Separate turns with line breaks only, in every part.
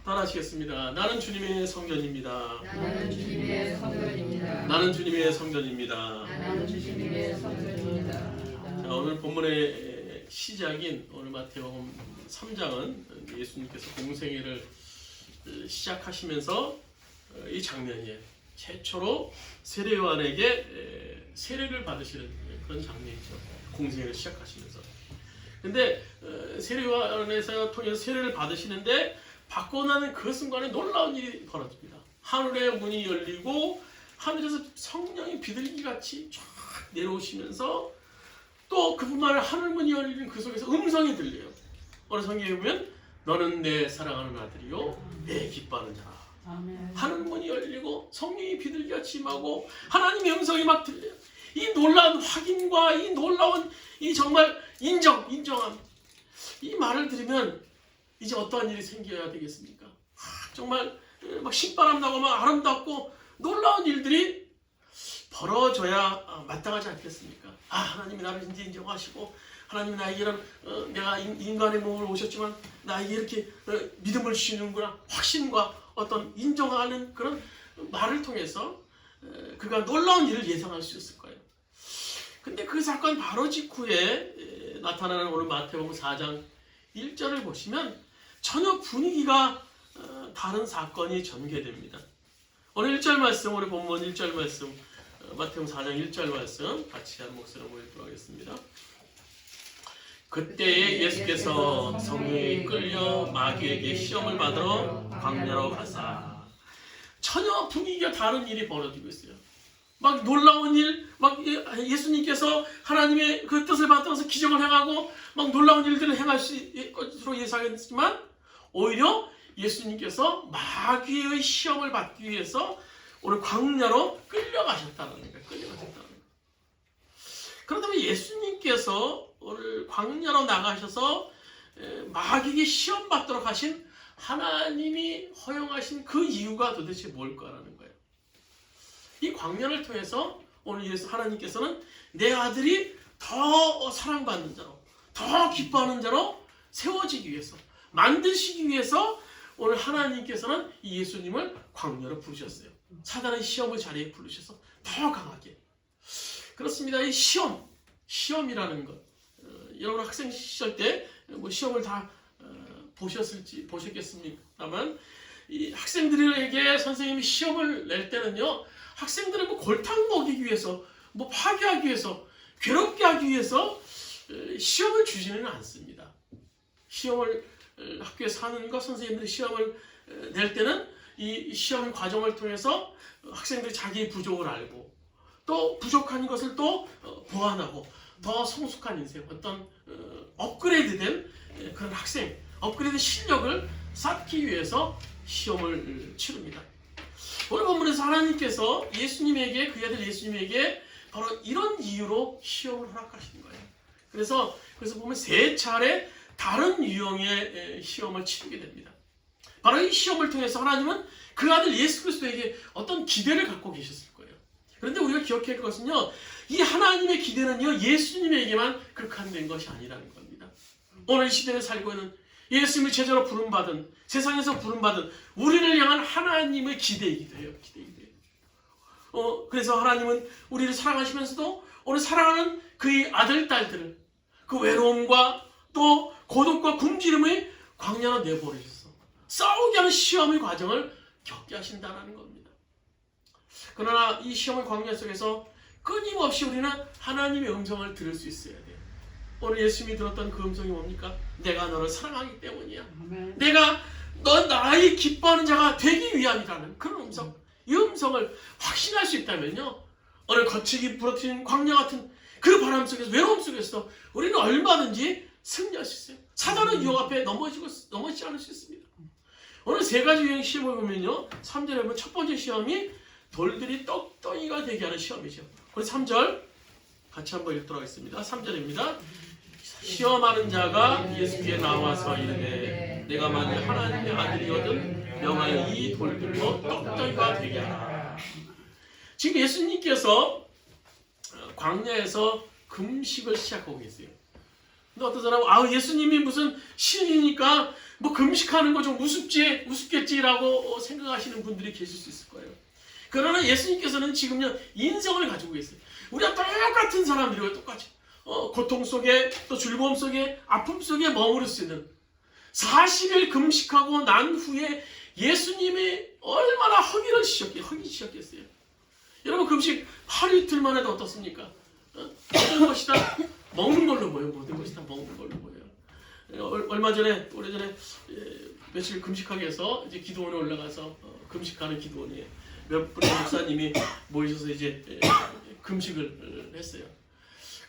따라하시겠습니다. 나는 주님의 성전입니다.
나는 주님의 성전입니다.
나는 주님의 성전입니다.
나는 주님의 성전입니다.
자, 오늘 본문의 시작인 오늘 마태복음 3장은 예수님께서 공생애를 시작하시면서 이 장면이에요. 최초로 세례요한에게 세례를 받으시는 그런 장면이죠. 공생애를 시작하시면서. 근데 세례요한에서 통해서 세례를 받으시는데 받고 나는 그 순간에 놀라운 일이 벌어집니다. 하늘의 문이 열리고 하늘에서 성령이 비둘기같이 쫙 내려오시면서 또 그뿐만 아니라 하늘문이 열리는 그 속에서 음성이 들려요. 어느 성경에 보면 너는 내 사랑하는 아들이요 내 기뻐하는 자라.
아멘.
하늘문이 열리고 성령이 비둘기같이 임하고 하나님의 음성이 막 들려요. 이 놀라운 확인과 이 놀라운 이 정말 인정함, 이 말을 들으면 이제 어떠한 일이 생겨야 되겠습니까? 정말 막 신바람 나고 막 아름답고 놀라운 일들이 벌어져야 마땅하지 않겠습니까? 하나님이 나를 이제 인정하시고 하나님이 나에게 이런 내가 인간의 몸을 오셨지만 나에게 이렇게 믿음을 주시는구나, 확신과 어떤 인정하는 그런 말을 통해서 그가 놀라운 일을 예상할 수 있을 거예요. 근데 그 사건 바로 직후에 나타나는 오늘 마태복음 4장 1절을 보시면 전혀 분위기가 다른 사건이 전개됩니다. 오늘 1절 말씀, 우리 본문 1절 말씀, 마태복음 4장 1절 말씀 같이 한 목소리로 읽도록 하겠습니다. 그때에 예수께서 성령에 끌려 마귀에게 시험을 받으러 광야로 가사. 전혀 분위기가 다른 일이 벌어지고 있어요. 막 놀라운 일, 막 예수님께서 하나님의 그 뜻을 받들어서 기적을 행하고 막 놀라운 일들을 행할 것으로 예상했지만 오히려 예수님께서 마귀의 시험을 받기 위해서 오늘 광야로 끌려가셨다는 거예요. 끌려가셨다는 거예요. 그렇다면 예수님께서 오늘 광야로 나가셔서 마귀에게 시험 받도록 하신 하나님이 허용하신 그 이유가 도대체 뭘까라는 거예요. 이 광야를 통해서 오늘 하나님께서는 내 아들이 더 사랑받는 자로, 더 기뻐하는 자로 세워지기 위해서, 만드시기 위해서 오늘 하나님께서는 이 예수님을 광야로 부르셨어요. 사단의 시험의 자리에 부르셔서 더 강하게. 그렇습니다. 이 시험이라는 것. 여러분 학생 시절 때 뭐 시험을 다 보셨겠습니다만 이 학생들에게 선생님이 시험을 낼 때는요, 학생들을 뭐 골탕 먹이기 위해서, 뭐 파괴하기 위해서, 괴롭게 하기 위해서 시험을 주지는 않습니다. 시험을 학교에서 하는 것, 선생님들이 시험을 낼 때는 이 시험 과정을 통해서 학생들이 자기의 부족을 알고 또 부족한 것을 또 보완하고 더 성숙한 인생, 어떤 업그레이드된 그런 학생, 업그레이드 실력을 쌓기 위해서 시험을 치릅니다. 오늘 본문에서 하나님께서 예수님에게, 그의 아들 예수님에게 바로 이런 이유로 시험을 허락하신 거예요. 그래서 보면 세 차례 다른 유형의 시험을 치르게 됩니다. 바로 이 시험을 통해서 하나님은 그 아들 예수 그리스도에게 어떤 기대를 갖고 계셨을 거예요. 그런데 우리가 기억해야 할 것은요, 이 하나님의 기대는요, 예수님에게만 극한된 것이 아니라는 겁니다. 오늘 시대에 살고 있는 예수님을 제자로 부름받은, 세상에서 부름받은 우리를 향한 하나님의 기대이기도 해요. 그래서 하나님은 우리를 사랑하시면서도 오늘 사랑하는 그의 아들, 딸들을 그 외로움과 또 고독과 굶주림의 광야로 내버리셔서 싸우게 하는 시험의 과정을 겪게 하신다는 겁니다. 그러나 이 시험의 광야 속에서 끊임없이 우리는 하나님의 음성을 들을 수 있어야 돼요. 오늘 예수님이 들었던 그 음성이 뭡니까? 내가 너를 사랑하기 때문이야. 아멘. 내가 너 나의 기뻐하는 자가 되기 위함이라는 그런 음성. 이 음성을 확신할 수 있다면요, 오늘 거칠게 부러뜨린 광야 같은 그 바람 속에서, 외로움 속에서 우리는 얼마든지 승리할 수 있어요. 사단의 유혹 앞에 넘어지지 않을 수 있습니다. 오늘 세 가지 유형 시험을 보면요, 3절에 보면 첫 번째 시험이 돌들이 떡덩이가 되게 하는 시험이죠. 우리 3절 같이 한번 읽도록 하겠습니다. 3절입니다. 시험하는 자가 예수께 나와서 이르되 내가 만일 하나님의 아들이거든 명하여 이 돌들로 떡덩이가 되게 하라. 지금 예수님께서 광야에서 금식을 시작하고 계세요. 근데 어떤 사람은 예수님이 무슨 신이니까 뭐 금식하는 거 좀 우습겠지라고 생각하시는 분들이 계실 수 있을 거예요. 그러나 예수님께서는 지금요 인성을 가지고 계세요. 우리가 똑같은 사람들이고요, 똑같이 고통 속에 또 즐거움 속에 아픔 속에 머무를 수 있는 40일 금식하고 난 후에 예수님이 얼마나 허기 지셨겠어요. 여러분 금식 하루 이틀만 해도 어떻습니까? 모든 것이 다 먹는 걸로 보여요. 모든 것이 다 먹는 걸로 보여요. 오래전에 며칠 금식하기 위해서 이제 기도원에 올라가서 금식하는 기도원에 몇 분의 목사님이 모이셔서 이제 금식을 했어요.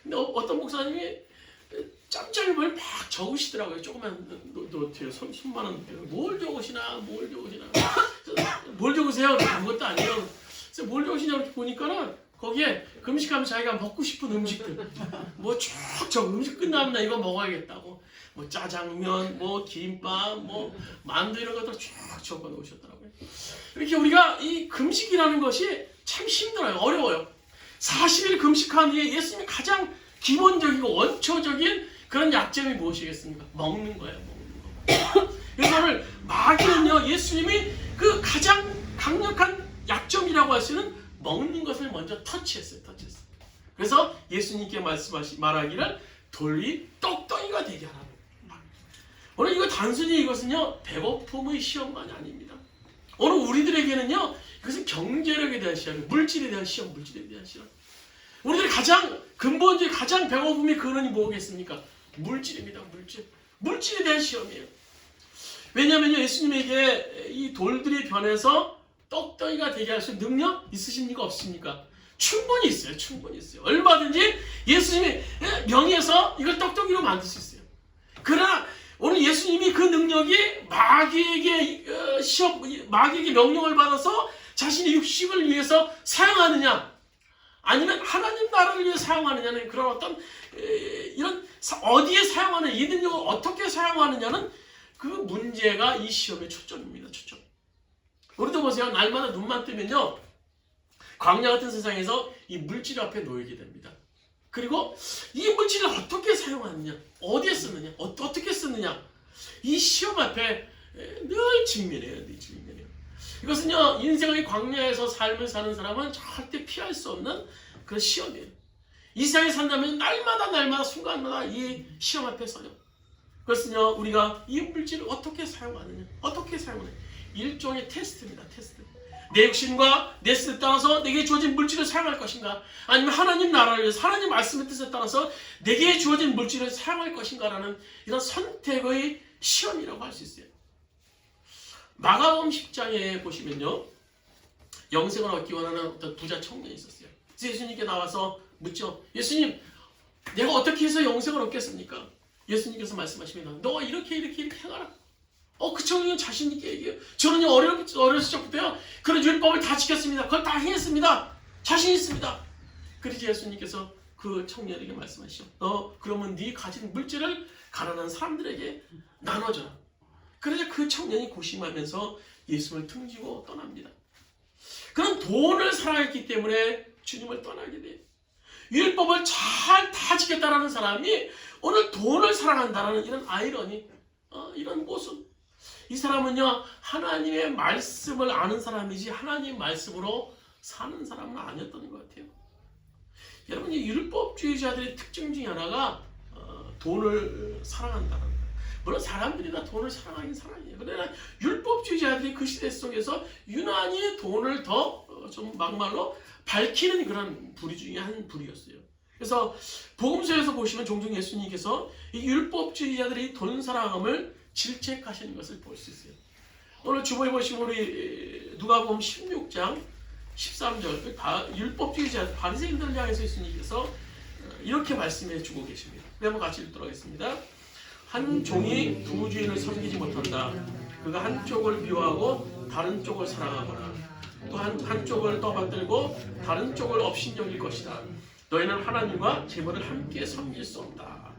근데 어떤 목사님이 짬짬이를 막 적으시더라고요. 조그만 노트에 수많은 노트에 뭘 적으시나 뭘 적으세요? 아무것도 아니에요. 그래서 뭘 적으시냐고 이렇게 보니까는 거기에 금식하면 자기가 먹고 싶은 음식들 뭐 쭉 음식 끝나면 나 이거 먹어야겠다고 뭐 짜장면, 뭐 김밥, 뭐 만두 이런 것들 쭉 적어 놓으셨더라고요. 이렇게 우리가 이 금식이라는 것이 참 힘들어요. 어려워요. 40일 금식한 후에 예수님이 가장 기본적이고 원초적인 그런 약점이 무엇이겠습니까? 먹는 거예요. 먹는 거. 그래서 오늘 마귀는요 예수님이 그 가장 강력한 약점이라고 할 수 있는 먹는 것을 먼저 터치했어요. 그래서 예수님께 말하기를 돌이 떡덩이가 되게 하라고. 오늘 이거 단순히 이것은요 배고픔의 시험만이 아닙니다. 오늘 우리들에게는요 이것은 경제력에 대한 시험, 물질에 대한 시험. 우리들이 가장 근본적인 가장 배고픔이 근원이 뭐겠습니까? 물질입니다. 물질에 대한 시험이에요. 왜냐하면요 예수님에게 이 돌들이 변해서 떡덩이가 되게 할 수 있는 능력 있으십니까? 없습니까? 충분히 있어요. 얼마든지 예수님의 명예에서 이걸 떡덩이로 만들 수 있어요. 그러나 오늘 예수님이 그 능력이 마귀에게 명령을 받아서 자신의 육식을 위해서 사용하느냐 아니면 하나님 나라를 위해 사용하느냐는 그런 어떤 이런 어디에 사용하느냐 이 능력을 어떻게 사용하느냐는 그 문제가 이 시험의 초점입니다. 초점. 우리도 보세요. 날마다 눈만 뜨면요 광야 같은 세상에서 이 물질 앞에 놓이게 됩니다. 그리고 이 물질을 어떻게 사용하느냐, 어디에 쓰느냐, 어떻게 쓰느냐 이 시험 앞에 늘 직면해요. 이것은요 인생의 광야에서 삶을 사는 사람은 절대 피할 수 없는 그런 시험이에요. 이 세상에 산다면 날마다 순간마다 이 시험 앞에 서요. 그것은요 우리가 이 물질을 어떻게 사용하느냐 일종의 테스트입니다. 내 욕심과 내 뜻에 따라서 내게 주어진 물질을 사용할 것인가 아니면 하나님 나라를 위해서 하나님 말씀의 뜻에 따라서 내게 주어진 물질을 사용할 것인가라는 이런 선택의 시험이라고 할 수 있어요. 마가복음 10장에 보시면요 영생을 얻기 원하는 어떤 부자 청년이 있었어요. 그래서 예수님께 나와서 묻죠. 예수님 내가 어떻게 해서 영생을 얻겠습니까? 예수님께서 말씀하시면 너 이렇게 행하라. 그 청년은 자신 있게 얘기해요. 저는요 어렸을 적부터요 그런 율법을 다 지켰습니다. 그걸 다 행했습니다. 자신 있습니다. 그래서 예수님께서 그 청년에게 말씀하시죠. 너 그러면 네 가진 물질을 가난한 사람들에게 나눠줘라. 그래서 그 청년이 고심하면서 예수님을 등지고 떠납니다. 그런 돈을 사랑했기 때문에 주님을 떠나게 돼요. 율법을 잘 다 지켰다라는 사람이 오늘 돈을 사랑한다라는 이런 아이러니, 이런 모습. 이 사람은요 하나님의 말씀을 아는 사람이지 하나님 말씀으로 사는 사람은 아니었던 것 같아요. 여러분 이 율법주의자들의 특징 중에 하나가 돈을 사랑한다는 거예요. 물론 사람들이 다 돈을 사랑하긴 사랑해요. 그러나 율법주의자들이 그 시대 속에서 유난히 돈을 더 좀 막말로 밝히는 그런 부류 중에 한 부류였어요. 그래서 복음서에서 보시면 종종 예수님께서 이 율법주의자들이 돈 사랑함을 질책하시는 것을 볼 수 있어요. 오늘 주보에 보시면 우리 누가복음 16장 13절 율법주의자 바리새인들을 향해서 예수님께서 이렇게 말씀해 주고 계십니다. 우리 한번 같이 읽도록 하겠습니다. 한 종이 두 주인을 섬기지 못한다. 그가 한쪽을 미워하고 다른 쪽을 사랑하거나 또 한쪽을 떠받들고 다른 쪽을 업신여길 것이다. 너희는 하나님과 재물을 함께 섬길 수 없다.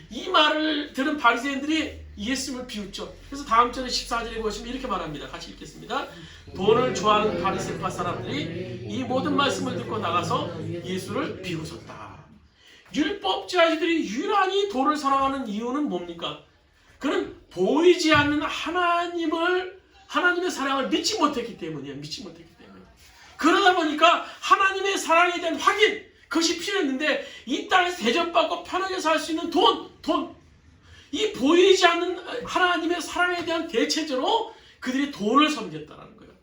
이 말을 들은 바리새인들이 예수님을 비웃죠. 그래서 다음 절에 14절에 보시면 이렇게 말합니다. 같이 읽겠습니다. 돈을 좋아하는 바리새파 사람들이 이 모든 말씀을 듣고 나가서 예수를 비웃었다. 율법주의자들이 유난히 돈을 사랑하는 이유는 뭡니까? 그는 보이지 않는 하나님의 사랑을 믿지 못했기 때문이에요. 믿지 못했기 때문에. 그러다 보니까 하나님의 사랑에 대한 확인, 그것이 필요했는데 이 땅에서 대접받고 편하게 살 수 있는 돈. 이 보이지 않는 하나님의 사랑에 대한 대체제로 그들이 돈을 섬겼다는 거예요.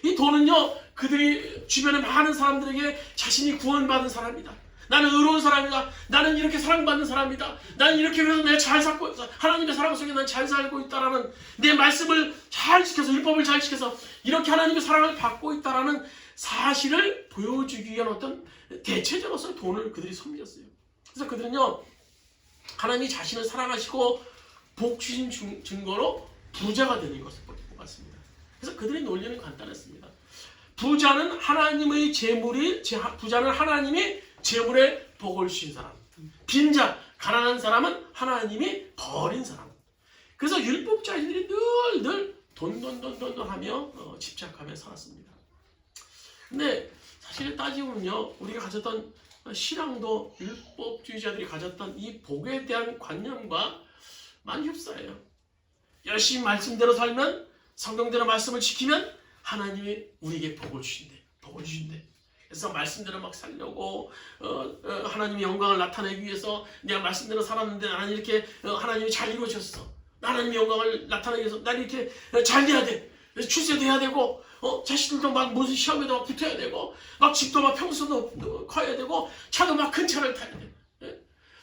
이 돈은요, 그들이 주변에 많은 사람들에게 자신이 구원받은 사람이다. 나는 의로운 사람이다. 나는 이렇게 사랑받는 사람이다. 나는 이렇게 해서 내가 잘 살고 있다. 하나님의 사랑 속에 난 잘 살고 있다라는 내 말씀을 잘 지켜서 율법을 잘 지켜서 이렇게 하나님의 사랑을 받고 있다라는 사실을 보여주기 위한 어떤 대체제로서 돈을 그들이 섬겼어요. 그래서 그들은요, 하나님이 자신을 사랑하시고 복 주신 증거로 부자가 되는 것을 보았습니다. 그래서 그들의 논리는 간단했습니다. 부자는 하나님이 재물에 복을 주신 사람. 빈자, 가난한 사람은 하나님이 버린 사람. 그래서 율법주의자들이 늘 돈 하며 집착하며 살았습니다. 근데 사실 따지면요, 우리가 가졌던 신앙도 율법주의자들이 가졌던 이 복에 대한 관념과 많이 흡사해요. 열심히 말씀대로 살면, 성경대로 말씀을 지키면 하나님이 우리에게 복을 주신대. 그래서 말씀대로 막 살려고 하나님의 영광을 나타내기 위해서 내가 말씀대로 살았는데 나는 이렇게 하나님이 잘 이루어졌어. 하나님의 영광을 나타내기 위해서 나는 이렇게 잘 돼야 돼. 출세도 해야 되고 자식들도 막 무슨 시험에도 막 붙어야 되고 막 집도 막 평수도 커야 되고 차도 막 큰 차를 타야 돼.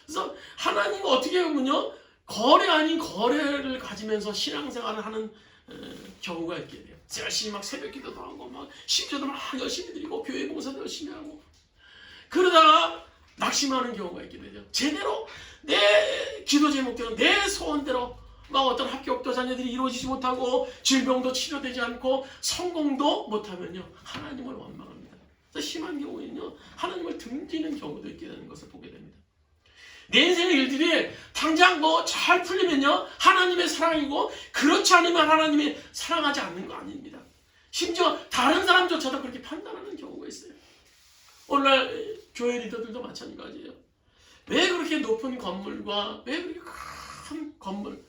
그래서 하나님은 어떻게 보면요, 거래 아닌 거래를 가지면서 신앙생활을 하는 경우가 있게 돼요. 열심히 막 새벽 기도도 하고 막 심지어도 막 열심히 드리고 교회 봉사도 열심히 하고 그러다가 낙심하는 경우가 있게 되죠. 제대로 내 기도 제목대로 내 소원대로 막 어떤 합격도 자녀들이 이루어지지 못하고 질병도 치료되지 않고 성공도 못하면요, 하나님을 원망합니다. 그래서 심한 경우에는요, 하나님을 등지는 경우도 있게 되는 것을 보게 됩니다. 내 인생의 일들이 당장 뭐 잘 풀리면요, 하나님의 사랑이고 그렇지 않으면 하나님이 사랑하지 않는 거 아닙니다. 심지어 다른 사람조차도 그렇게 판단하는 경우가 있어요. 오늘날 교회 리더들도 마찬가지예요. 왜 그렇게 높은 건물과 왜 그렇게 큰 건물,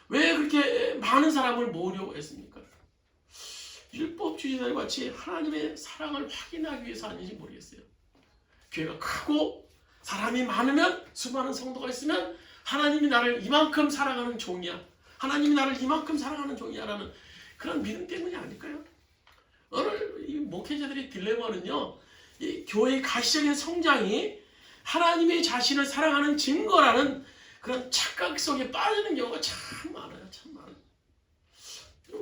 왜 그렇게 많은 사람을 모으려고 했습니까? 율법주의자들 같이 하나님의 사랑을 확인하기 위해서 아닌지 모르겠어요. 교회가 크고 사람이 많으면, 수많은 성도가 있으면 하나님이 나를 이만큼 사랑하는 종이야, 하나님이 나를 이만큼 사랑하는 종이야라는 그런 믿음 때문이 아닐까요? 오늘 이 목회자들의 딜레마는요, 이 교회의 가시적인 성장이 하나님의 자신을 사랑하는 증거라는 그런 착각 속에 빠지는 경우가 참 많아요. 참 많아요.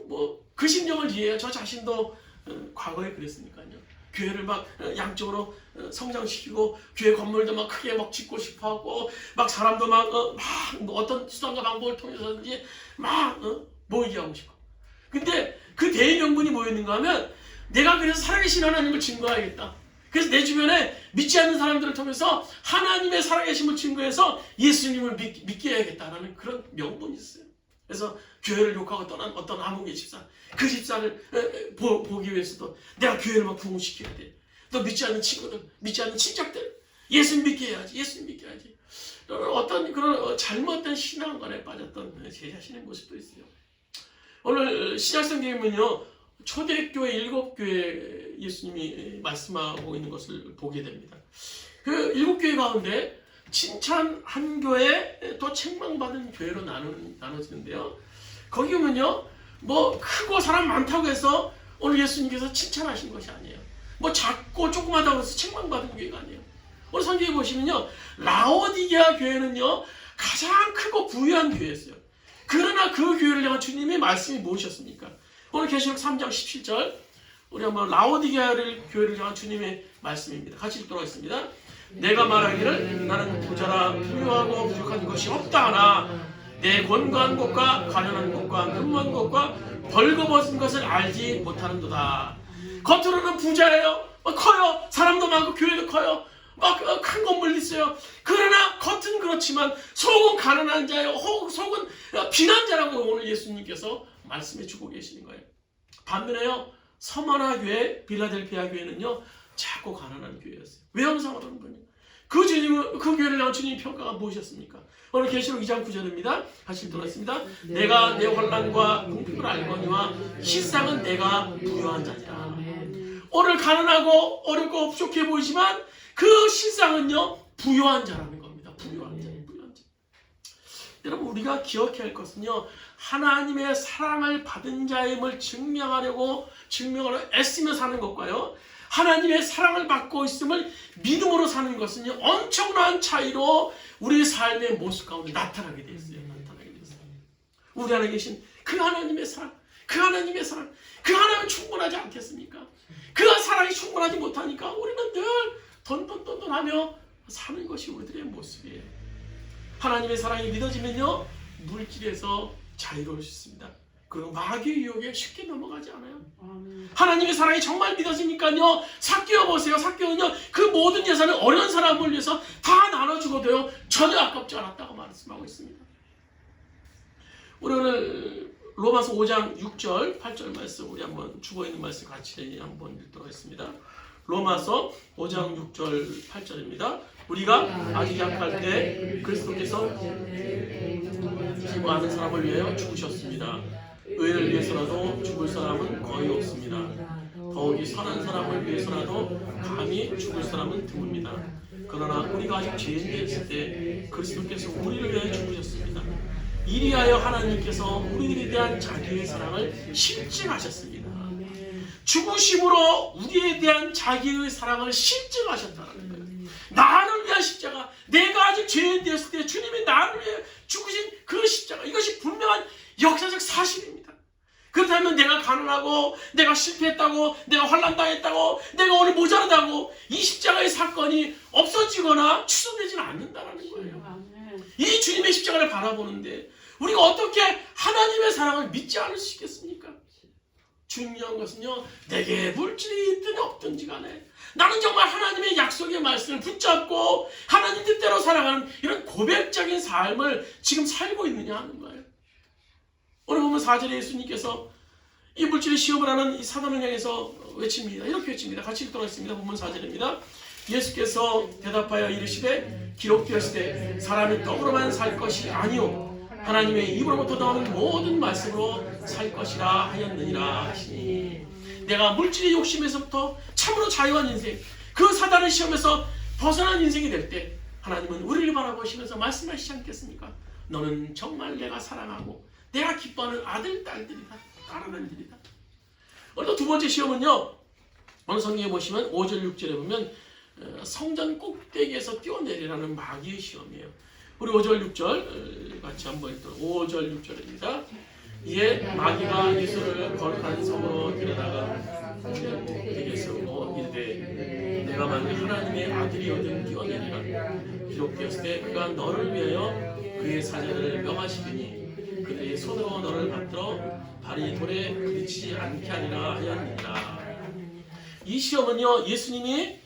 뭐 그 심정을 이해해요. 저 자신도 과거에 그랬으니까요. 교회를 막 양쪽으로 성장시키고 교회 건물도 막 크게 막 짓고 싶어하고 막 사람도 막 어떤 수단과 방법을 통해서든지 막 모이게 하고 싶어. 근데 그 대의명분이 뭐였는가 하면 내가 그래서 살아계신 하나님을 증거해야겠다. 그래서 내 주변에 믿지 않는 사람들을 통해서 하나님의 살아계심을 증거해서 예수님을 믿게 해야겠다라는 그런 명분이 있어요. 그래서 교회를 욕하고 떠난 어떤 아무개 집사, 그 집사를 보기 위해서도 내가 교회를 막 부흥시켜야 돼. 또 믿지 않는 친구들, 믿지 않는 친척들, 예수님 믿게 해야지, 예수님 믿게 해야지. 어떤 그런 잘못된 신앙관에 빠졌던 제 자신의 모습도 있어요. 오늘 신약성경에 보면요, 초대교회 7교회 예수님이 말씀하고 있는 것을 보게 됩니다. 그 7교회 가운데 칭찬 한 교회, 또 책망받은 교회로 나눠지는데요. 거기 보면요, 뭐 크고 사람 많다고 해서 오늘 예수님께서 칭찬하신 것이 아니에요. 뭐 작고 조그마하다고 해서 책망받은 교회가 아니에요. 오늘 성경에 보시면요, 라오디게아 교회는요, 가장 크고 부유한 교회였어요. 그러나 그 교회를 향한 주님의 말씀이 무엇이었습니까? 오늘 계시록 3장 17절, 우리 한번 라오디게아 교회를 향한 주님의 말씀입니다. 같이 읽도록 하겠습니다. 내가 말하기를 나는 부자라 부유하고 부족한 것이 없다 하나 내 권고한 것과 가련한 것과 근무한 것과 벌거벗은 것을 알지 못하는도다. 겉으로는 부자예요. 커요. 사람도 많고 교회도 커요. 막 큰 건물 있어요. 그러나 겉은 그렇지만 속은 가난한 자예요. 속은 비난자라고 오늘 예수님께서 말씀해 주고 계시는 거예요. 반면에요, 서머나 교회, 빌라델피아 교회는요, 작고 가난한 교회였어요. 왜 항상 그러는 거냐? 그 주님은 그 교회를 향한 주님의 평가가 무엇이었습니까? 오늘 계시록 2장 9절입니다. 같이 읽도록습니다. 내가 내 환난과 궁핍을 알거니와 실상은 내가 부유한 자니라. 오늘 가난하고 어렵고 부족해 보이지만 그 실상은요 부유한 자라는 겁니다. 부유한 자, 부유한 자. 여러분 우리가 기억해야 할 것은요 하나님의 사랑을 받은 자임을 증명하려고 애쓰며 사는 것과요 하나님의 사랑을 받고 있음을 믿음으로 사는 것은요 엄청난 차이로 우리 삶의 모습 가운데 나타나게 되어 있어요. 우리 안에 계신 그 하나님의 사랑, 그 하나님의 사랑, 그 하나님은 충분하지 않겠습니까? 그 사랑이 충분하지 못하니까 우리는 늘 던던던던하며 사는 것이 우리들의 모습이에요. 하나님의 사랑이 믿어지면요 물질에서 자유로울 수 있습니다. 그리고 마귀의 유혹에 쉽게 넘어가지 않아요. 하나님의 사랑이 정말 믿어지니까요 삭개오 보세요. 삭개오는요 그 모든 예산을 어려운 사람을 위해서 다 나눠주고도요 전혀 아깝지 않았다고 말씀하고 있습니다. 우리 오늘 로마서 5장 6절 8절 말씀 우리 한번 죽어있는 말씀 같이 한번 읽도록 하겠습니다. 로마서 5장 6절 8절입니다. 우리가 아직 약할 때 그리스도께서 많은 사람을 위하여 죽으셨습니다. 의인을 위해서라도 죽을 사람은 거의 없습니다. 더욱이 선한 사람을 위해서라도 감히 죽을 사람은 드뭅니다. 그러나 우리가 아직 죄인 되었을 때 그리스도께서 우리를 위하여 죽으셨습니다. 이리하여 하나님께서 우리들에 대한 자기의 사랑을 실증하셨습니다. 죽으심으로 우리에 대한 자기의 사랑을 실증하셨다는 거예요. 나를 위한 십자가, 내가 아직 죄인 되었을 때 주님이 나를 위해 죽으신 그 십자가, 이것이 분명한 역사적 사실입니다. 그렇다면 내가 가난하고 내가 실패했다고 내가 환난당했다고 내가 오늘 모자라다고 이 십자가의 사건이 없어지거나 취소되지는 않는다는 거예요. 이 주님의 십자가를 바라보는데 우리가 어떻게 하나님의 사랑을 믿지 않을 수 있겠습니까? 중요한 것은요 내게 물질이 있든 없든지 간에 나는 정말 하나님의 약속의 말씀을 붙잡고 하나님 뜻대로 살아가는 이런 고백적인 삶을 지금 살고 있느냐 하는 거예요. 오늘 보면 4절에 예수님께서 이 물질의 시험을 하는 이 사단을 향해서 외칩니다. 이렇게 외칩니다. 같이 읽도록 하겠습니다. 본문 4절입니다. 예수께서 대답하여 이르시되 기록되었으되 사람이 떡으로만 살 것이 아니요 하나님의 입으로부터 나오는 모든 말씀으로 살 것이라 하였느니라 하시니 내가 물질의 욕심에서부터 참으로 자유한 인생 그 사단의 시험에서 벗어난 인생이 될 때 하나님은 우리를 바라보시면서 말씀하시지 않겠습니까? 너는 정말 내가 사랑하고 내가 기뻐하는 아들, 딸들이다. 딸아들이다. 오늘 두 번째 시험은요. 오늘 성경에 보시면 5절, 6절에 보면 성전 꼭대기에서 뛰어내리라는 마귀의 시험이에요. 우리 5절, 6절 같이 한번 읽도록 5절, 6절입니다. 이에 마귀가 예수를 거룩한 성으로 데려다가 성전 꼭대기에서 이르되 내가 만일 하나님의 아들이거든 뛰어내리라. 기록되었을 때 그가 너를 위하여 그의 사자들을 명하시더니 그들의 손으로 너를 받들어 발이 돌에 부딪히지 않게 하리라 하였느니라. 이 시험은요 예수님이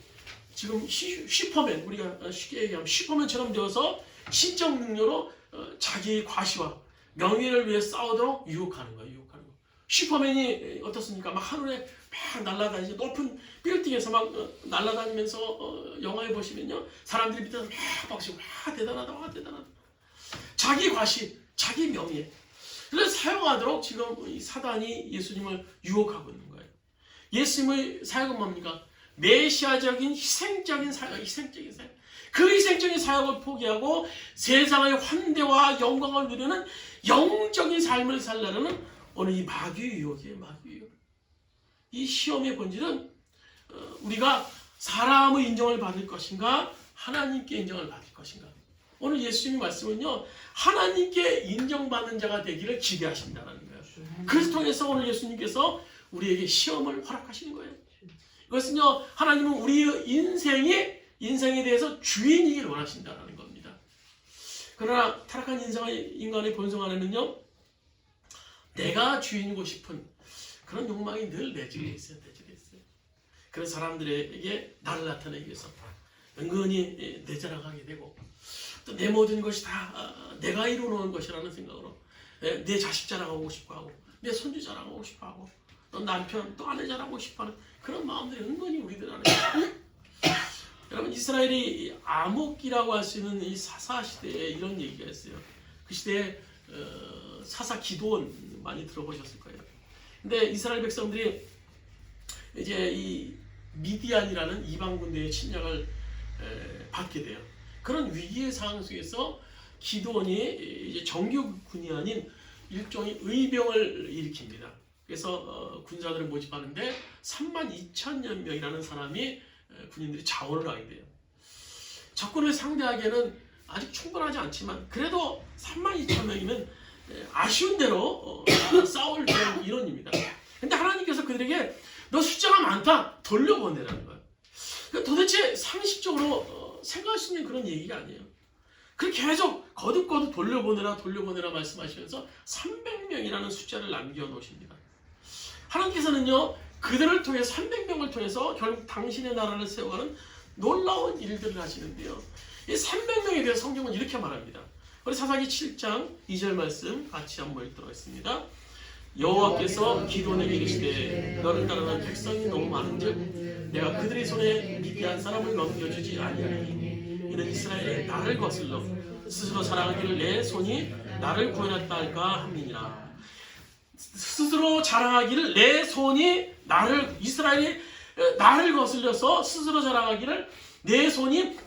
지금 슈퍼맨 우리가 쉽게 얘기하면 슈퍼맨처럼 되어서 신적 능력으로 자기의 과시와 명예를 위해 싸우도록 유혹하는 거예요. 유혹하는 거. 슈퍼맨이 어떻습니까? 막 하늘에 막 날아다니죠. 높은 빌딩에서 막 날아다니면서 영화에 보시면요 사람들이 밑에서 막 박수고 와 대단하다 와 대단하다. 자기 과시 자기 명예 그래서 사용하도록 지금 이 사단이 예수님을 유혹하고 있는 거예요. 예수님의 사역은 뭡니까? 메시아적인 희생적인 사역, 희생적인 사역. 그 희생적인 사역을 포기하고 세상의 환대와 영광을 누리는 영적인 삶을 살려는 오늘 이 마귀의 유혹이에요. 마귀의 유혹. 이 시험의 본질은 우리가 사람의 인정을 받을 것인가 하나님께 인정을 받을 것인가. 오늘 예수님의 말씀은요 하나님께 인정받는 자가 되기를 기대하신다는 거예요. 그래서 통해서 오늘 예수님께서 우리에게 시험을 허락하시는 거예요. 이것은요 하나님은 우리의 인생에 대해서 주인이길 원하신다는 겁니다. 그러나 타락한 인간의 본성 안에는요 내가 주인이고 싶은 그런 욕망이 늘 내적에 있어요. 그래서 사람들에게 나를 나타내기 위해서 은근히 내 자랑하게 되고 또 내 모든 것이 다 내가 이루어놓은 것이라는 생각으로 내 자식 자랑하고 싶어 하고 내 손주 자랑하고 싶어 하고 또 남편 또 아내 자랑하고 싶어 하는 그런 마음들이 은근히 우리들 안에 여러분 이스라엘이 암흑기라고 할 수 있는 이 사사 시대에 이런 얘기가 있어요. 그 시대에 사사 기드온 많이 들어보셨을 거예요. 근데 이스라엘 백성들이 이제 이 미디안이라는 이방 군대의 침략을 받게 돼요. 그런 위기의 상황 속에서 기드온이 이제 정규군이 아닌 일종의 의병을 일으킵니다. 그래서 군사들을 모집하는데 32,000여 명이라는 사람이 군인들이 자원을 하게 돼요. 적군을 상대하기에는 아직 충분하지 않지만 그래도 32,000명이면 아쉬운 대로 싸울 그런 인원입니다. 근데 하나님께서 그들에게 너 숫자가 많다 돌려보내라는 거예요. 그러니까 도대체 상식적으로 생각할 수 있는 그런 얘기가 아니에요. 그렇게 계속 거듭거듭 돌려보내라 말씀하시면서 300명이라는 숫자를 남겨놓으십니다. 하나님께서는요 그들을 통해 300명을 통해서 결국 당신의 나라를 세워가는 놀라운 일들을 하시는데요. 이 300명에 대해 성경은 이렇게 말합니다. 우리 사사기 7장 2절 말씀 같이 한번 읽도록 하겠습니다. 여호와께서 기드온에게 이르시되 너를 따르는 백성이 너무 많은즉 내가 그들의 손에 미디안 사람을 넘겨주지 아니하리니 이는 이스라엘이 나를 거슬러 스스로 자랑하기를 내 손이 나를 구원했다 할까 함이니라. 스스로 자랑하기를 내 손이 이스라엘이 나를 거슬려서 스스로 자랑하기를 내 손이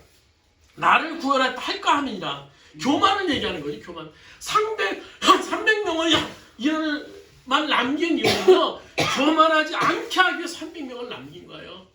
나를 구원했다 할까 함이니라. 교만을 얘기하는 거지. 교만. 300명을 이를만 남긴 이유는요 교만하지 않게 하기 위해 300명을 남긴 거예요.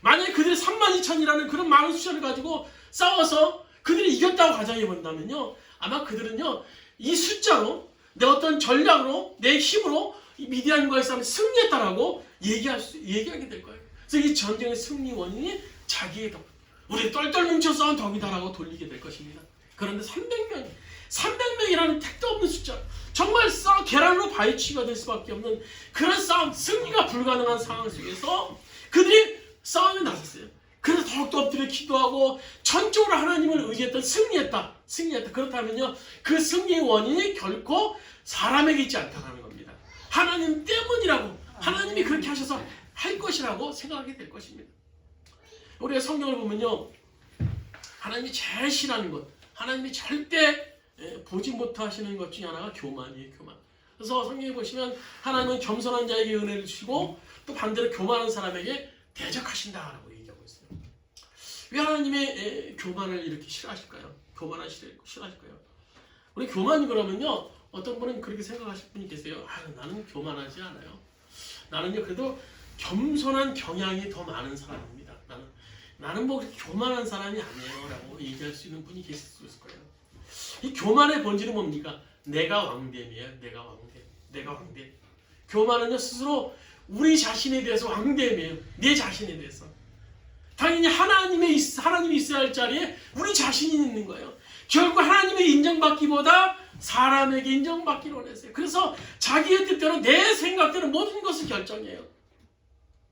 만약에 그들이 32,000이라는 그런 많은 숫자를 가지고 싸워서 그들이 이겼다고 가정해 본다면요 아마 그들은요 이 숫자로 내 어떤 전략으로 내 힘으로 이 미디안과의 싸움에 승리했다라고 얘기하게 될 거예요. 그래서 이 전쟁의 승리 원인이 자기의 덕, 우리 똘똘 뭉쳐 싸운 덕이다라고 돌리게 될 것입니다. 그런데 300명이라는 택도 없는 숫자, 정말 계란으로 바위치기가 될 수밖에 없는 그런 싸움, 승리가 불가능한 상황 속에서 그들이 싸움에 나섰어요. 그래서 더욱더 엎드려 기도하고 전적으로 하나님을 의지했던 승리했다. 그렇다면요 그 승리의 원인이 결코 사람에게 있지 않다는 겁니다. 하나님 때문이라고, 하나님이 그렇게 하셔서 할 것이라고 생각하게 될 것입니다. 우리가 성경을 보면요 하나님이 제일 싫어하는 것, 하나님이 절대 보지 못하시는 것 중에 하나가 교만이에요. 교만. 그래서 성경에 보시면 하나님은 겸손한 자에게 은혜를 주시고 또 반대로 교만한 사람에게 대적하신다라고 얘기하고 있어요. 왜 하나님의 교만을 이렇게 싫어하실까요? 교만을 싫어하실까요? 우리 교만 그러면요 어떤 분은 그렇게 생각하실 분이 계세요. 나는 교만하지 않아요. 나는요 그래도 겸손한 경향이 더 많은 사람입니다. 나는 뭐 그렇게 교만한 사람이 아니에요 라고 얘기할 수 있는 분이 계실 수 있을 거예요. 이 교만의 본질은 뭡니까? 내가 왕됨이에요. 내가 왕됨. 교만은요 스스로 우리 자신에 대해서 왕됨이에요. 내 자신에 대해서. 당연히 하나님이 있어야 할 자리에 우리 자신이 있는 거예요. 결국 하나님의 인정받기보다 사람에게 인정받기를 원했어요. 그래서 자기의 뜻대로 내 생각대로 모든 것을 결정해요.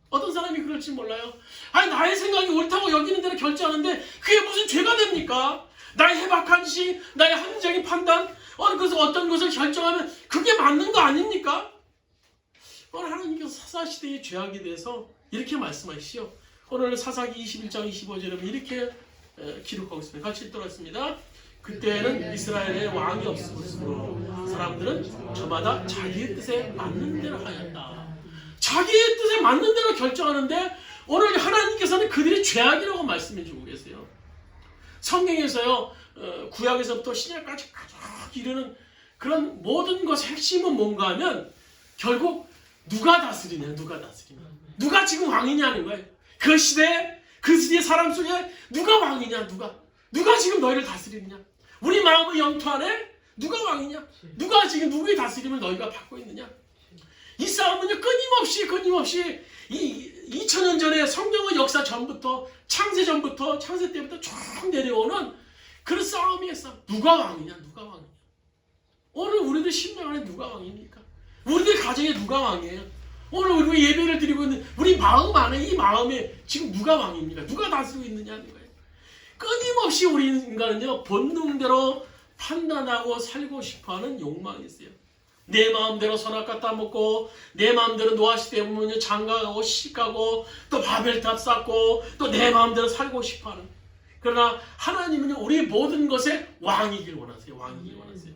어떤 사람이 그럴지 몰라요. 나의 생각이 옳다고 여기는 대로 결정하는데 그게 무슨 죄가 됩니까? 나의 해박한 시, 나의 합리적인 판단, 그래서 어떤 것을 결정하면 그게 맞는 거 아닙니까? 오늘 하나님께서 사사시대의 죄악에 대해서 이렇게 말씀하시죠. 오늘 사사기 21장 25절에 이렇게 기록하고 있습니다. 같이 읽도록 하겠습니다. 그때는 이스라엘에 왕이 없으므로 사람들은 저마다 자기의 뜻에 맞는 대로 하였다. 자기의 뜻에 맞는 대로 결정하는데 오늘 하나님께서는 그들이 죄악이라고 말씀해 주고 계세요. 성경에서요 구약에서부터 신약까지 쭉 이르는 그런 모든 것의 핵심은 뭔가 하면 결국 누가 다스리냐. 누가 지금 왕이냐는 거예요. 그 시대의 사람 속에 누가 왕이냐. 누가 지금 너희를 다스리느냐. 우리 마음의 영토 안에 누가 왕이냐. 누가 지금 누구의 다스림을 너희가 받고 있느냐. 이 싸움은요 끊임없이 2000년 전에 성경의 역사 전부터 창세 때부터 쭉 내려오는 그런 싸움이에요. 누가 왕이냐. 오늘 우리들 심령 안에 누가 왕입니까? 우리들 가정에 누가 왕이에요? 오늘 우리 예배를 드리고 있는 우리 마음 안에 이 마음에 지금 누가 왕입니까? 누가 다스리고 있느냐는 거예요. 끊임없이 우리 인간은요 본능대로 판단하고 살고 싶어하는 욕망이 있어요. 내 마음대로 선악과 따먹고 내 마음대로 노아시대 보면 장가가고 시집가고 또 바벨탑 쌓고 또 내 마음대로 살고 싶어하는. 그러나 하나님은 우리 모든 것의 왕이길 원하세요. 왕이길 원하세요.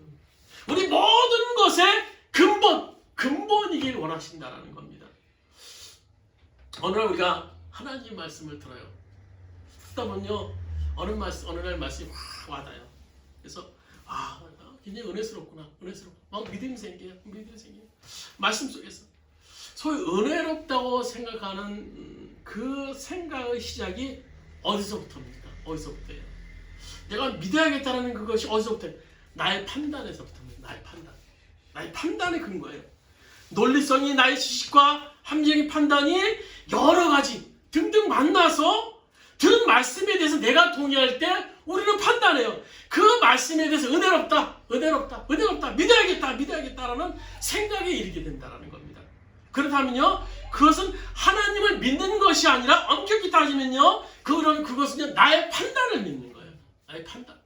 우리 모든 것의 근본이길 원하신다라는 겁니다. 어느 날 우리가 하나님 말씀을 들어요. 듣다 보면요, 어느 날 말씀이 확 와닿아요. 그래서 굉장히 은혜스럽구나. 막 믿음이 생겨요. 말씀 속에서 소위 은혜롭다고 생각하는 그 생각의 시작이 어디서부터입니까? 어디서부터예요? 내가 믿어야겠다는 그것이 어디서부터예요? 나의 판단에서부터입니다. 나의 판단의 근거예요. 논리성이 나의 지식과 합리적인 판단이 여러 가지 등등 만나서 들은 말씀에 대해서 내가 동의할 때 우리는 판단해요. 그 말씀에 대해서 은혜롭다, 믿어야겠다라는 생각에 이르게 된다는 겁니다. 그렇다면요, 그것은 하나님을 믿는 것이 아니라 엄격히 따지면요, 그것은 나의 판단을 믿는 거예요. 나의 판단.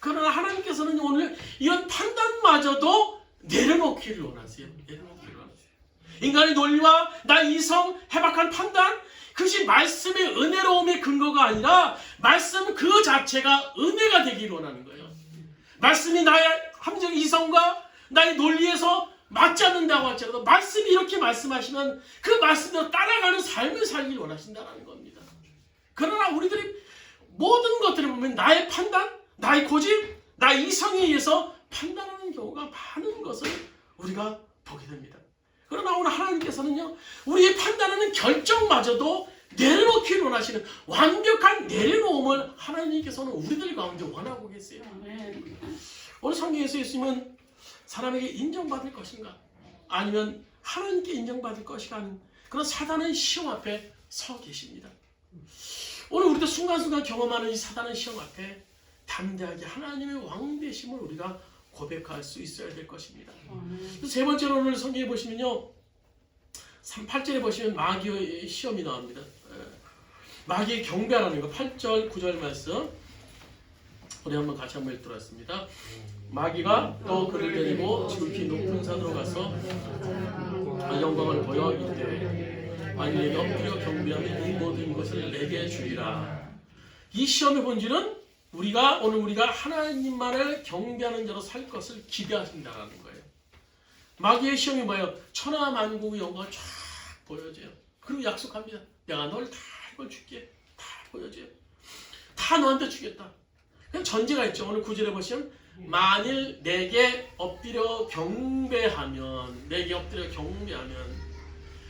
그러나 하나님께서는 오늘 이런 판단마저도 내려놓기를 원하세요. 인간의 논리와 나의 이성, 해박한 판단, 그것이 말씀의 은혜로움의 근거가 아니라 말씀 그 자체가 은혜가 되기를 원하는 거예요. 말씀이 나의 합리적 이성과 나의 논리에서 맞지 않는다고 할지라도 말씀이 이렇게 말씀하시면 그 말씀대로 따라가는 삶을 살기를 원하신다는 겁니다. 그러나 우리들이 모든 것들을 보면 나의 판단, 나의 고집, 나의 이성에 의해서 판단하는 경우가 많은 것을 우리가 보게 됩니다. 그러나 오늘 하나님께서는요, 우리의 판단하는 결정마저도 내려놓기를 원하시는 완벽한 내려놓음을 하나님께서는 우리들 가운데 원하고 계세요. 오늘 성경에서 예수님은 사람에게 인정받을 것인가, 아니면 하나님께 인정받을 것인가 하는 그런 사단의 시험 앞에 서 계십니다. 오늘 우리도 순간순간 경험하는 이 사단의 시험 앞에 담대하게 하나님의 왕되심을 우리가 고백할 수 있어야 될 것입니다. 세 번째로 오늘 성경에 보시면요, 8절에 보시면 마귀의 시험이 나옵니다. 마귀의 경배하라는 거 8절 9절 말씀 우리 한번 같이 한번 읽도록 마귀가 또 그를 데리고 지극히 높은 산으로 가서 영광을 보여 이르되 만일 내가 엎드려 경배하면 이 모든 것을 내게 주리라. 이 시험의 본질은 오늘 우리가 하나님만을 경배하는 자로 살 것을 기대하신다는 거예요. 마귀의 시험이 뭐예요? 천하만국의 영광을 쫙 보여줘요. 그리고 약속합니다. 내가 널 다 이걸 줄게. 다 보여줘요. 다 너한테 주겠다. 그냥 전제가 있죠. 오늘 9절에 보시면 만일 내게 엎드려 경배하면,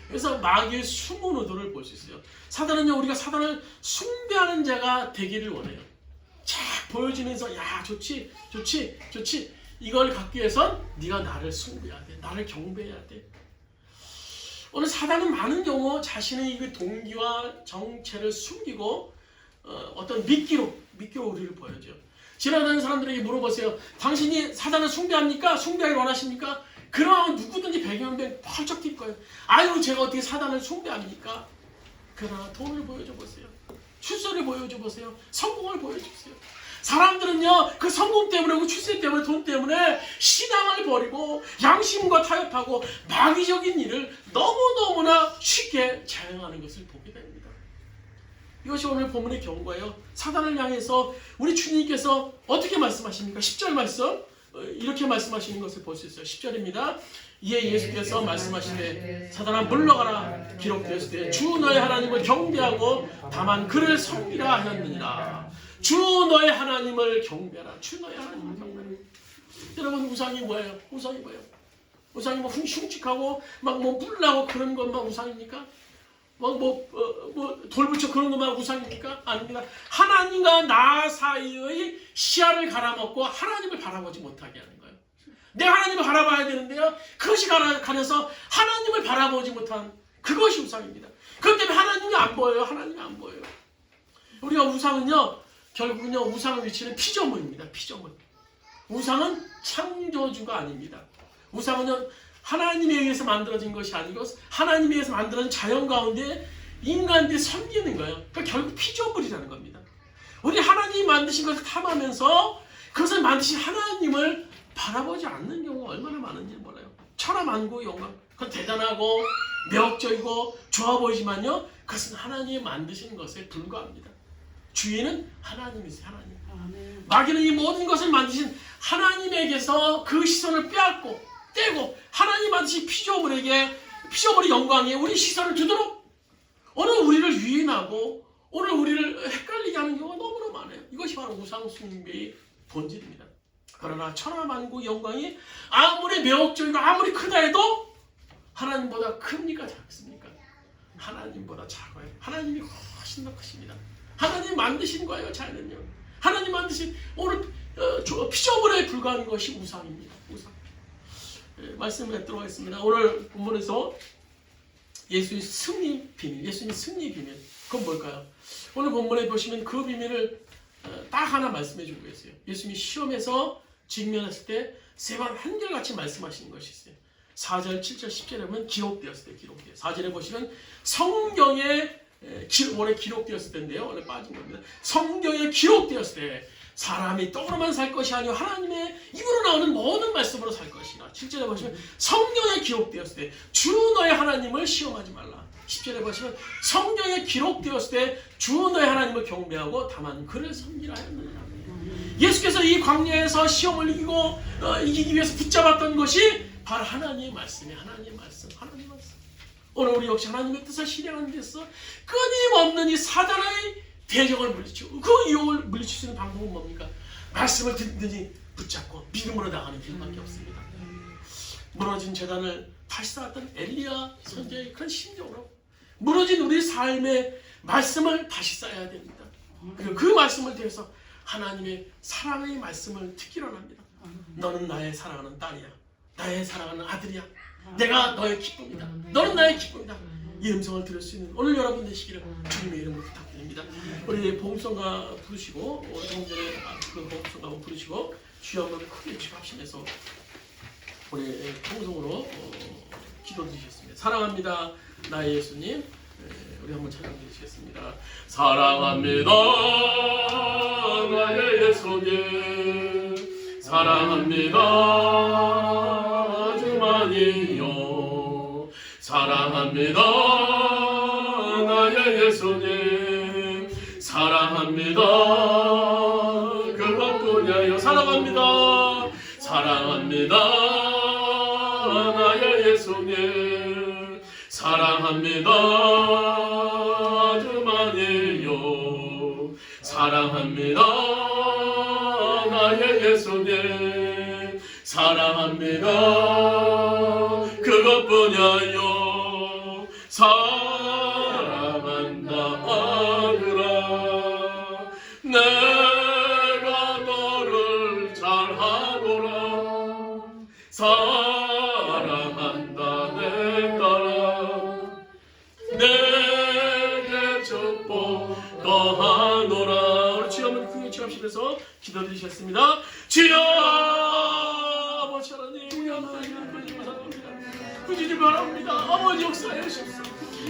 그래서 마귀의 숨은 의도를 볼 수 있어요. 사단은요, 우리가 사단을 숭배하는 자가 되기를 원해요. 쫙 보여주면서 야 좋지 이걸 갖기 위해선 네가 나를 숭배해야 돼, 나를 경배해야 돼. 오늘 사단은 많은 경우 자신의 이 동기와 정체를 숨기고 어떤 미끼로 우리를 보여줘요. 지나가는 사람들에게 물어보세요. 당신이 사단을 숭배합니까? 숭배하길 원하십니까? 그러면 누구든지 배경에 펄쩍 뛸 거예요. 아유, 제가 어떻게 사단을 숭배합니까? 그러나 돈을 보여줘 보세요. 출세를 보여줘 보세요. 성공을 보여주세요. 사람들은요, 그 성공 때문에, 그 출세 때문에, 돈 때문에 신앙을 버리고 양심과 타협하고 마귀적인 일을 너무너무나 쉽게 자행하는 것을 보게 됩니다. 이것이 오늘 본문의 경고예요. 사단을 향해서 우리 주님께서 어떻게 말씀하십니까? 10절 말씀 이렇게 말씀하시는 것을 볼 수 있어요. 10절입니다. 이에 예수께서 말씀하시되 사단아 물러가라, 기록되었으되 주 너의 하나님을 경배하고 다만 그를 섬기라 하였느니라. 주 너의 하나님을 경배하라. 주 너의 하나님을 경배하라. 여러분, 우상이 뭐예요? 우상이 뭐 흉측하고 막 뭐 뿔나고 그런 것만 우상입니까? 돌붙여 그런 것만 우상입니까? 아닙니다. 하나님과 나 사이의 시야를 갈아먹고 하나님을 바라보지 못하게 하는 거예요. 내가 하나님을 바라봐야 되는데요, 그것이 가려서 하나님을 바라보지 못한 그것이 우상입니다. 그렇기 때문에 하나님이 안 보여요. 우리가 우상은요, 결국은요, 우상의 위치는 피조물입니다. 피조물. 우상은 창조주가 아닙니다. 우상은요, 하나님에 의해서 만들어진 것이 아니고 하나님에 의해서 만들어진 자연 가운데 인간들이 섬기는 거예요. 그러니까 결국 피조물이라는 겁니다. 우리 하나님이 만드신 것을 탐하면서 그것을 만드신 하나님을 바라보지 않는 경우가 얼마나 많은지 몰라요. 천하만국의 영광, 그건 대단하고 매혹적이고 좋아 보이지만요, 그것은 하나님이 만드신 것에 불과합니다. 주인은 하나님이세요. 하나님.
아멘.
마귀는 이 모든 것을 만드신 하나님에게서 그 시선을 빼앗고 떼고 하나님 만드신 피조물의 영광에 우리 시선을 두도록 오늘 우리를 유인하고 오늘 우리를 헷갈리게 하는 경우가 너무나 많아요. 이것이 바로 우상숭배의 본질입니다. 그러나 천하만국 영광이 아무리 매혹적이고 아무리 크다 해도 하나님보다 큽니까 작습니까? 하나님보다 작아요. 하나님이 훨씬 더 크십니다. 하나님 만드신 거예요. 자연은요. 하나님 만드신 오늘 피조물에 불과한 것이 우상입니다. 우상. 말씀을 뵙도록 하겠습니다. 오늘 본문에서 예수의 승리 비밀, 예수님 승리 비밀, 그건 뭘까요? 오늘 본문에 보시면 그 비밀을 딱 하나 말씀해 주고 계세요. 예수님이 시험에서 직면했을 때 세 번 한결같이 말씀하시는 것이 있어요. 4절, 7절, 10절에 보면 기록되었을 때, 기록돼요. 4절에 보시면 성경에 원래 기록되었을 때인데요. 원래 빠진 겁니다. 성경에 기록되었을 때 사람이 떡으로만 살 것이 아니요 하나님의 입으로 나오는 모든 말씀으로 살 것이라. 7절에 보시면 성경에 기록되었을 때 주 너의 하나님을 시험하지 말라. 10절에 보시면 성경에 기록되었을 때 주 너의 하나님을 경배하고 다만 그를 섬기라 하였느니라. 예수께서 이 광야에서 시험을 이기기 위해서 붙잡았던 것이 바로 하나님의 말씀이에요. 하나님의 말씀, 하나님의 말씀. 오늘 우리 역시 하나님의 뜻을 실행하는 데서 끊임없는 이 사단의 대적을 물리치고 그 유혹을 물리칠 수 있는 방법은 뭡니까? 말씀을 든든히 붙잡고 믿음으로 나가는 길밖에 없습니다. 무너진 재단을 다시 쌓았던 엘리야 선지자의 그런 심정으로 무너진 우리 삶의 말씀을 다시 쌓아야 됩니다. 그리고 그 말씀을 통해서 하나님의 사랑의 말씀을 듣기로 합니다. 너는 나의 사랑하는 딸이야. 나의 사랑하는 아들이야. 내가 너의 기쁨이다. 너는 나의 기쁨이다. 이 음성을 들을 수 있는 오늘 여러분 되시기를 주님의 이름으로 부탁드립니다. 우리 복음성가 부르시고 조금 전에 그 복음성가 한번 부르시고 주여 한번 크게 주합심해서 우리 통성으로 기도드리셨습니다. 사랑합니다 나의 예수님. 우리 한번 찬양 드리시겠습니다. 사랑합니다 나의 예수님. 사랑합니다 주만이요. 사랑합니다 나의 예수님. 사랑합니다 그것뿐이에요. 사랑합니다. 사랑합니다 나의 예수님. 사랑합니다 주만이요. 사랑합니다 나의 예수님. 사랑합니다 그것뿐이에요. 사랑한다 아들아 내가 너를 잘하노라. 사랑한다 내 딸아 내게 축복 거하노라. 우리 주여 한번 크게 취합시면서 기도드리셨습니다. 주여 아버지 하나님 우리 하나님을 꾸짖지 바랍니다. 아버지 역사해 주십시오.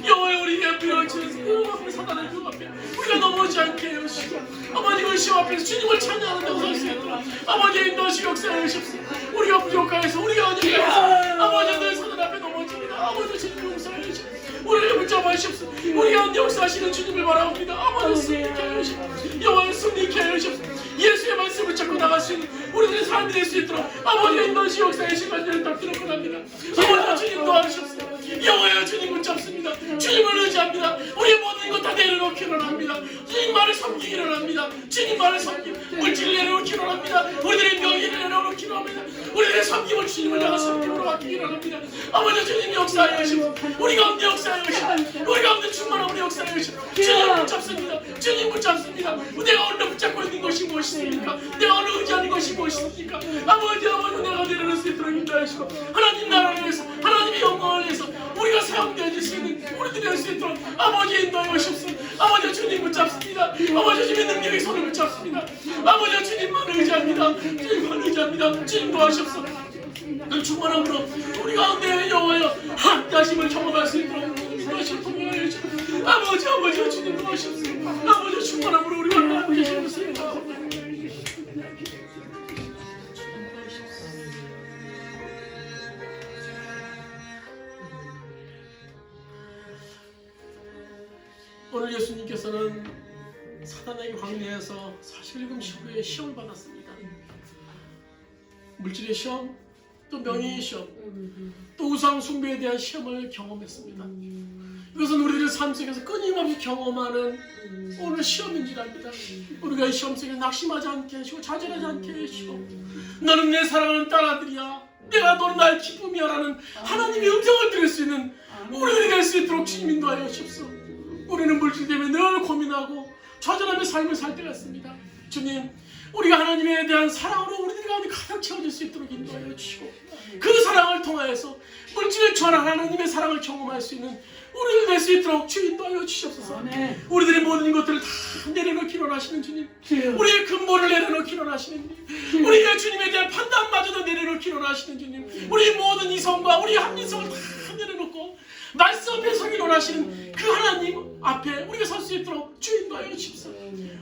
여호와의 우리 옆에 얹혀서 그 앞에 사단의 그 앞에 우리가 넘어지 않게 해주시고 아버지 그 시험 앞에서 주님을 찬양하는 데서 설 수 있도록 아버지 인도시 역사해 주십시오. 우리가 부족하여서 우리가 어디에서 아버지 늘 사단 앞에 넘어집니다. 아버지 주님 용서해 주십시오. 우리를 붙잡아 주십시오. 우리 가운데 역사하시는 주님을 바라옵니다. 아버지 승리케 하여 주십시오. 여호와의 승리케 하여 주십시오. 예수의 말씀을 찾고 나갈 수 있는 우리들의 삶이 될 수 있도록 아버지의 인도시 역사의 시간들을 닦기로 원합니다. 아버지 주님 도와주십시오. 여호와의 주님 붙잡습니다. 주님을 의지합니다. 우리의 모든 것 다 내려놓기로 합니다. 주님 말을 섬기기로 합니다. 주님 말을 섬기고 물질을 내려놓기로 합니다. 우리들의 명예를 내려놓기로 합니다. 우리들의 섬김을 주님을 향한 섬김으로 맡기기로 합니다. 아버지 주님 역사하여 주십시오. 우리 가운데 역사하여 주십시오. 우리 가운데 충만한 우리 역사하여 주십시오. 주님 붙잡습니다. 주님 붙잡습니다. 내가 오늘 붙잡고 있는 것이 무엇입니까? 내가 오늘 의지하는 것이 무엇입니까? 아버지 내가 내려놓을 수 있도록 인도하시고 하나님 나라를 위해서 하나님의 영광을 위해서 우리가 사용되어질 수 있는 우리들이 할 수 있도록 아버지 인도해 주십시오. 아버지 주님 붙잡습니다. 아버지 주님의 능력의 손을 붙잡습니다. 아버지 주님만 의지합니다. 주님만 의지합니다. 주님 도와주십시오. 그 충만함으로 우리 가운데 여호와여 함께하심을 경험할 수 있도록 주님 통하여 주십시오. 아버지 주님 도와주십시오. 아버지 충만함으로 우리와 함께 해주십시오. 오늘 예수님께서는 사단에게 광야에서 40일금 후에 시험을 받았습니다. 물질의 시험, 또 명예의 시험, 또 우상 숭배에 대한 시험을 경험했습니다. 이것은 우리들의 삶 속에서 끊임없이 경험하는 오늘 시험인지랍니다. 우리가 이 시험 속에 낙심하지 않게 하시고 좌절하지 않게 하시고 너는 내 사랑하는 딸아들이야, 내가 너는 나의 기쁨이야 라는 하나님의 음성을 들을 수 있는 우리들이 될 수 있도록 주님 인도하여 주십시오. 우리는 물질 때문에 늘 고민하고 좌절하며 삶을 살 때가 있습니다. 주님, 우리가 하나님에 대한 사랑으로 우리들 가운데 가득 채워질 수 있도록 인도하여 주시고 그 사랑을 통하여서 물질을 초월한 하나님의 사랑을 경험할 수 있는 우리를 될 수 있도록 주 인도하여 주시옵소서. 우리들의 모든 것들을 다 내려놓기 원하시는 주님, 우리의 근본을 내려놓기 원하시는 주님, 우리의 주님에 대한 판단마저도 내려놓기 원하시는 주님, 우리의 모든 이성과 우리의 합리성을 다 내려놓고 말씀 앞에 서기 원하시는 그 하나님 앞에 우리가 설 수 있도록 주 인도하여 주십시오.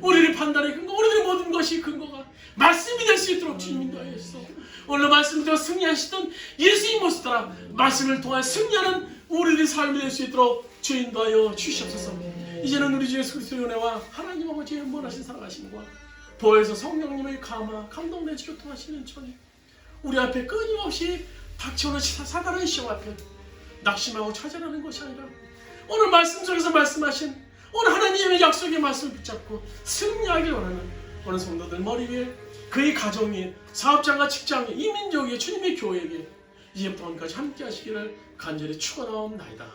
우리의 판단의 근거, 우리들의 모든 것이 근거가 말씀이 될 수 있도록 주님 인도하여 주십시오. 오늘 말씀대로 승리하시던 예수의 모습 따라 말씀을 통해 승리하는 우리들의 삶이 될 수 있도록 주 인도하여 주시옵소서. 이제는 우리 주 예수 그리스도의 은혜와 하나님 아버지의 원하신 사랑하심과 보혜사 성령님의 감동내주로 통하시는 천이 우리 앞에 끊임없이 닥쳐오는 사단의 시험 앞에 낙심하고 좌절하는 것이 아니라 오늘 말씀 속에서 말씀하신 오늘 하나님의 약속의 말씀을 붙잡고 승리하길 원하는 오늘 성도들 머리 위에 그의 가정 위에 사업장과 직장 위에 이 민족 위에 주님의 교회 위에 이제부터 언제까지 함께 하시기를 간절히 축원하옵나이다.